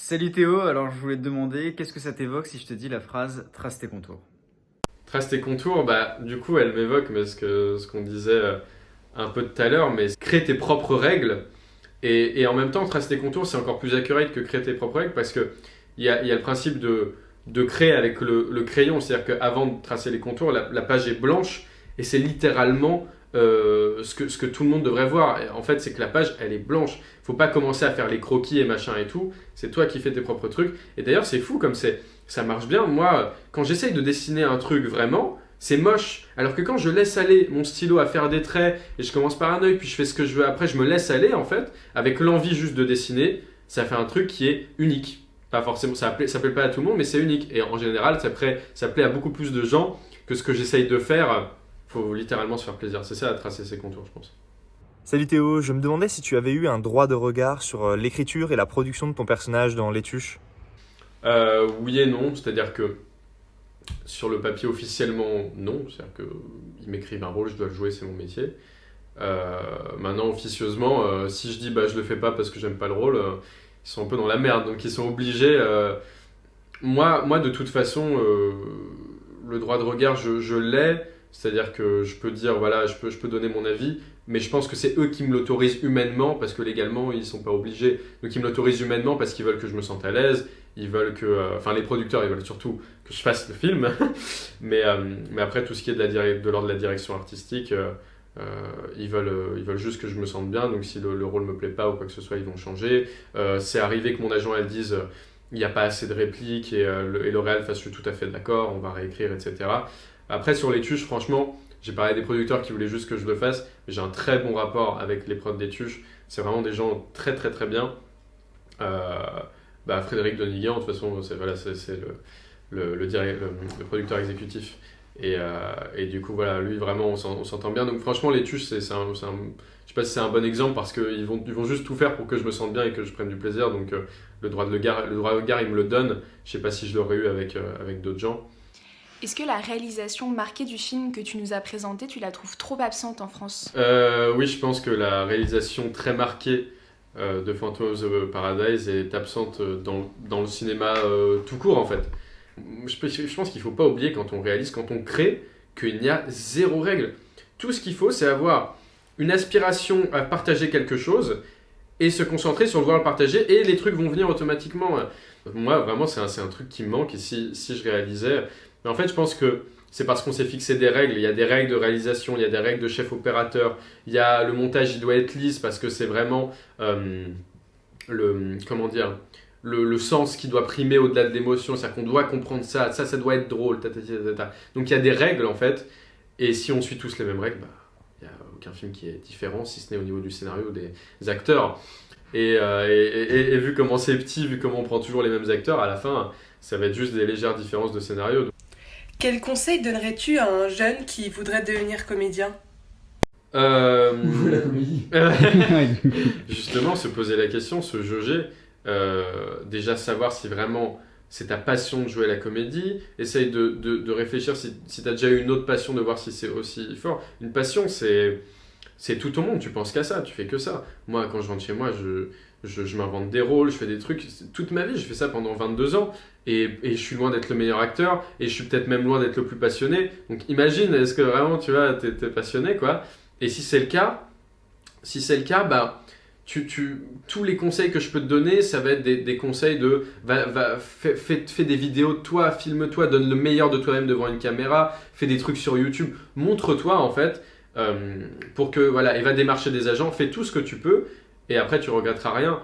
Salut Théo, alors je voulais te demander, qu'est-ce que ça t'évoque si je te dis la phrase trace tes contours? Trace tes contours, du coup, elle m'évoque mais ce qu'on disait un peu tout à l'heure, mais crée tes propres règles. Et en même temps, trace tes contours, c'est encore plus accurate que créer tes propres règles parce que il y a le principe de créer avec le crayon. C'est-à-dire qu'avant de tracer les contours, la page est blanche et c'est littéralement ce que tout le monde devrait voir. Et en fait, c'est que la page, elle est blanche. Faut pas commencer à faire les croquis et machin et tout. C'est toi qui fais tes propres trucs. Et d'ailleurs, c'est fou comme ça marche bien. Moi, quand j'essaye de dessiner un truc vraiment, c'est moche. Alors que quand je laisse aller mon stylo à faire des traits et je commence par un œil, puis je fais ce que je veux après, je me laisse aller en fait, avec l'envie juste de dessiner, ça fait un truc qui est unique. Pas forcément, ça plaît pas à tout le monde, mais c'est unique. Et en général, ça plaît à beaucoup plus de gens que ce que j'essaye de faire. Faut littéralement se faire plaisir. C'est ça, à tracer ses contours, je pense. Salut Théo, je me demandais si tu avais eu un droit de regard sur l'écriture et la production de ton personnage dans Les Tuches. Oui et non, c'est-à-dire que sur le papier officiellement, non. C'est-à-dire qu'ils m'écrivent un rôle, je dois le jouer, c'est mon métier. Maintenant, officieusement, si je dis je le fais pas parce que j'aime pas le rôle, ils sont un peu dans la merde, donc ils sont obligés. Moi, de toute façon, le droit de regard, je l'ai. C'est-à-dire que je peux dire, voilà, je peux donner mon avis, mais je pense que c'est eux qui me l'autorisent humainement, parce que légalement, ils ne sont pas obligés. Donc, ils me l'autorisent humainement parce qu'ils veulent que je me sente à l'aise, ils veulent que... Enfin, les producteurs, ils veulent surtout que je fasse le film. mais après, tout ce qui est de l'ordre de la direction artistique, ils veulent juste que je me sente bien. Donc, si le rôle ne me plaît pas ou quoi que ce soit, ils vont changer. C'est arrivé que mon agent, elle dise... il n'y a pas assez de répliques et le réal fasse, je suis tout à fait d'accord, on va réécrire, etc. Après, sur Les Tuches, franchement, j'ai parlé des producteurs qui voulaient juste que je le fasse, mais j'ai un très bon rapport avec les prods des Tuches. C'est vraiment des gens très très très bien. Frédéric Doniguian, de toute façon, c'est le producteur exécutif. Et du coup, voilà, lui, vraiment, on s'entend bien. Donc franchement, Les Tuches, je sais pas si c'est un bon exemple parce qu'ils vont juste tout faire pour que je me sente bien et que je prenne du plaisir. Donc le droit de regard, ils me le donnent. Je sais pas si je l'aurais eu avec d'autres gens. Est-ce que la réalisation marquée du film que tu nous as présenté, tu la trouves trop absente en France ? Oui, je pense que la réalisation très marquée de Phantom of the Paradise est absente dans le cinéma tout court en fait. Je pense qu'il ne faut pas oublier quand on réalise, quand on crée, qu'il n'y a zéro règle. Tout ce qu'il faut, c'est avoir une aspiration à partager quelque chose et se concentrer sur vouloir le partager et les trucs vont venir automatiquement. Moi, vraiment, c'est un truc qui me manque et si je réalisais... Mais en fait, je pense que c'est parce qu'on s'est fixé des règles. Il y a des règles de réalisation, il y a des règles de chef opérateur, il y a le montage, il doit être lisse parce que c'est vraiment le sens qui doit primer au-delà de l'émotion. C'est-à-dire qu'on doit comprendre ça doit être drôle. Donc il y a des règles en fait. Et si on suit tous les mêmes règles, il n'y a aucun film qui est différent, si ce n'est au niveau du scénario des acteurs. Et vu comment c'est petit, vu comment on prend toujours les mêmes acteurs, à la fin, ça va être juste des légères différences de scénario. Quel conseil donnerais-tu à un jeune qui voudrait devenir comédien ? La comédie. Justement, se poser la question, se jauger, déjà savoir si vraiment c'est ta passion de jouer à la comédie, essaye de réfléchir si tu as déjà eu une autre passion, de voir si c'est aussi fort. Une passion, c'est tout au monde, tu penses qu'à ça, tu fais que ça. Moi, quand je rentre chez moi, je m'invente des rôles, je fais des trucs. Toute ma vie, je fais ça pendant 22 ans. Et je suis loin d'être le meilleur acteur. Et je suis peut-être même loin d'être le plus passionné. Donc imagine, est-ce que vraiment, tu vois, t'es passionné, quoi. Et si c'est le cas, tous les conseils que je peux te donner, ça va être des conseils de fais des vidéos de toi, filme-toi, donne le meilleur de toi-même devant une caméra, fais des trucs sur YouTube, montre-toi en fait, et va démarcher des agents, fais tout ce que tu peux, et après tu regretteras rien.